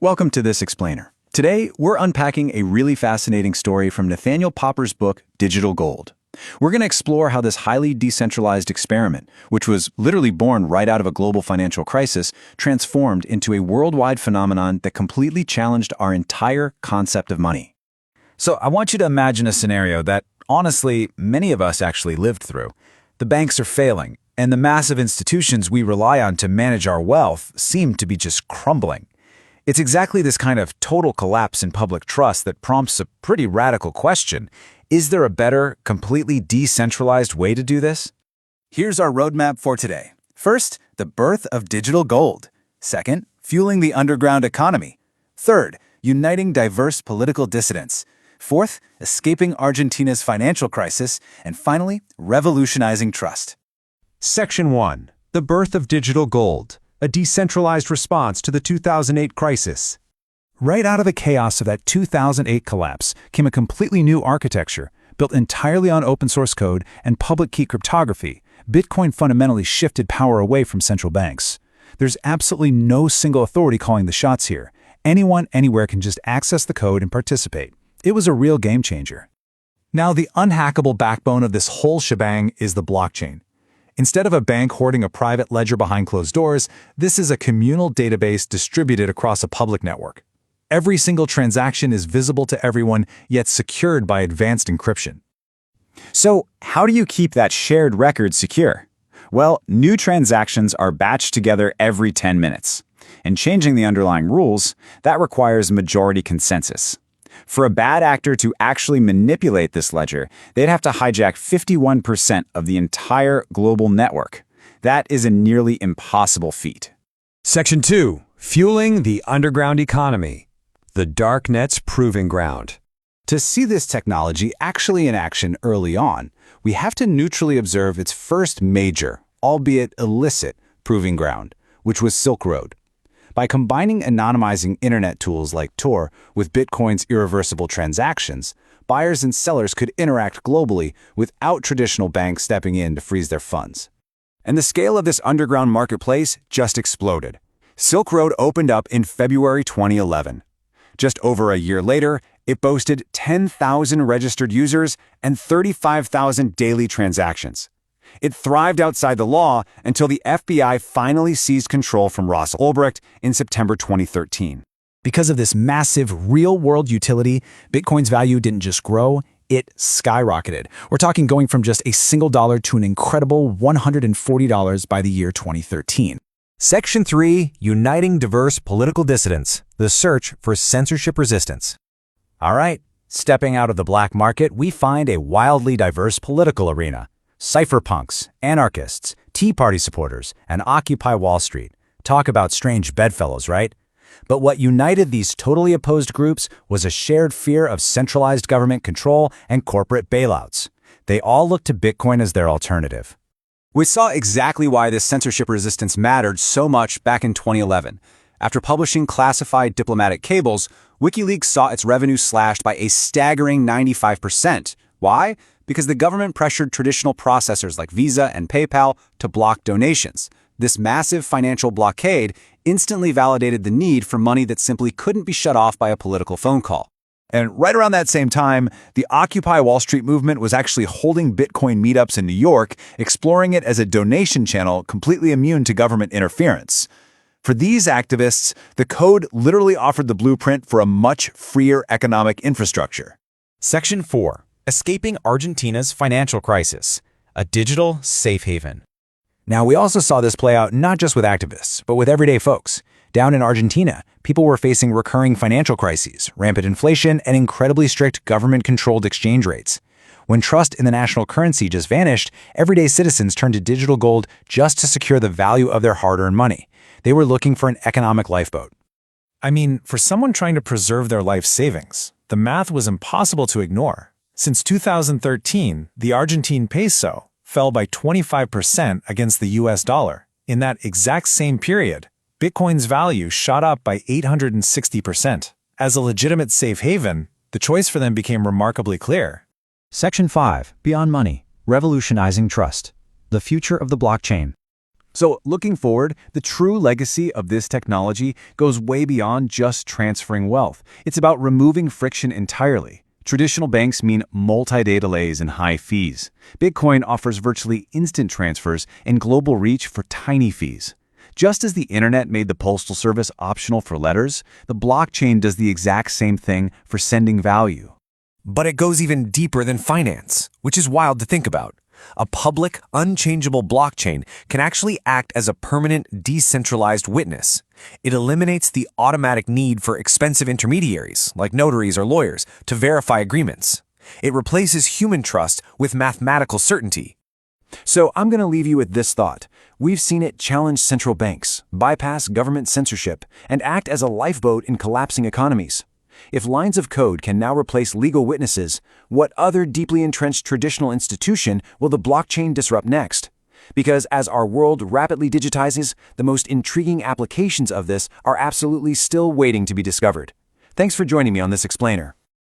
Welcome to This Explainer. Today, we're unpacking a really fascinating story from Nathaniel Popper's book, Digital Gold. We're going to explore how this highly decentralized experiment, which was literally born right out of a global financial crisis, transformed into a worldwide phenomenon that completely challenged our entire concept of money. So I want you to imagine a scenario that, honestly, many of us actually lived through. The banks are failing, and the massive institutions we rely on to manage our wealth seem to be just crumbling. It's exactly this kind of total collapse in public trust that prompts a pretty radical question. Is there a better, completely decentralized way to do this? Here's our roadmap for today. First, the birth of digital gold. Second, fueling the underground economy. Third, uniting diverse political dissidents. Fourth, escaping Argentina's financial crisis. And finally, revolutionizing trust. Section 1. The birth of digital gold. A decentralized response to the 2008 crisis. Right out of the chaos of that 2008 collapse came a completely new architecture, built entirely on open-source code and public key cryptography. Bitcoin fundamentally shifted power away from central banks. There's absolutely no single authority calling the shots here. Anyone, anywhere can just access the code and participate. It was a real game changer. Now, the unhackable backbone of this whole shebang is the blockchain. Instead of a bank hoarding a private ledger behind closed doors, this is a communal database distributed across a public network. Every single transaction is visible to everyone, yet secured by advanced encryption. So, how do you keep that shared record secure? Well, new transactions are batched together every 10 minutes. And changing the underlying rules, that requires majority consensus. For a bad actor to actually manipulate this ledger, they'd have to hijack 51% of the entire global network. That is a nearly impossible feat. Section 2. Fueling the underground economy. The darknet's proving ground. To see this technology actually in action early on, we have to neutrally observe its first major, albeit illicit, proving ground, which was Silk Road. By combining anonymizing internet tools like Tor with Bitcoin's irreversible transactions, buyers and sellers could interact globally without traditional banks stepping in to freeze their funds. And the scale of this underground marketplace just exploded. Silk Road opened up in February 2011. Just over a year later, it boasted 10,000 registered users and 35,000 daily transactions. It thrived outside the law until the FBI finally seized control from Ross Ulbricht in September 2013. Because of this massive real-world utility, Bitcoin's value didn't just grow, it skyrocketed. We're talking going from just a single dollar to an incredible $140 by the year 2013. Section 3. Uniting diverse political dissidents. The search for censorship resistance. All right, stepping out of the black market, we find a wildly diverse political arena. Cypherpunks, anarchists, Tea Party supporters, and Occupy Wall Street. Talk about strange bedfellows, right? But what united these totally opposed groups was a shared fear of centralized government control and corporate bailouts. They all looked to Bitcoin as their alternative. We saw exactly why this censorship resistance mattered so much back in 2011. After publishing classified diplomatic cables, WikiLeaks saw its revenue slashed by a staggering 95%. Why? Because the government pressured traditional processors like Visa and PayPal to block donations. This massive financial blockade instantly validated the need for money that simply couldn't be shut off by a political phone call. And right around that same time, the Occupy Wall Street movement was actually holding Bitcoin meetups in New York, exploring it as a donation channel completely immune to government interference. For these activists, the code literally offered the blueprint for a much freer economic infrastructure. Section 4. Escaping Argentina's financial crisis. A digital safe haven. Now, we also saw this play out not just with activists, but with everyday folks. Down in Argentina, people were facing recurring financial crises, rampant inflation, and incredibly strict government-controlled exchange rates. When trust in the national currency just vanished, everyday citizens turned to digital gold just to secure the value of their hard-earned money. They were looking for an economic lifeboat. I mean, for someone trying to preserve their life savings, the math was impossible to ignore. Since 2013, the Argentine peso fell by 25% against the US dollar. In that exact same period, Bitcoin's value shot up by 860%. As a legitimate safe haven, the choice for them became remarkably clear. Section 5. Beyond Money. Revolutionizing Trust. The Future of the Blockchain. So, looking forward, the true legacy of this technology goes way beyond just transferring wealth. It's about removing friction entirely. Traditional banks mean multi-day delays and high fees. Bitcoin offers virtually instant transfers and global reach for tiny fees. Just as the internet made the postal service optional for letters, the blockchain does the exact same thing for sending value. But it goes even deeper than finance, which is wild to think about. A public, unchangeable blockchain can actually act as a permanent, decentralized witness. It eliminates the automatic need for expensive intermediaries, like notaries or lawyers, to verify agreements. It replaces human trust with mathematical certainty. So I'm going to leave you with this thought. We've seen it challenge central banks, bypass government censorship, and act as a lifeboat in collapsing economies. If lines of code can now replace legal witnesses, what other deeply entrenched traditional institution will the blockchain disrupt next? Because as our world rapidly digitizes, the most intriguing applications of this are absolutely still waiting to be discovered. Thanks for joining me on this explainer.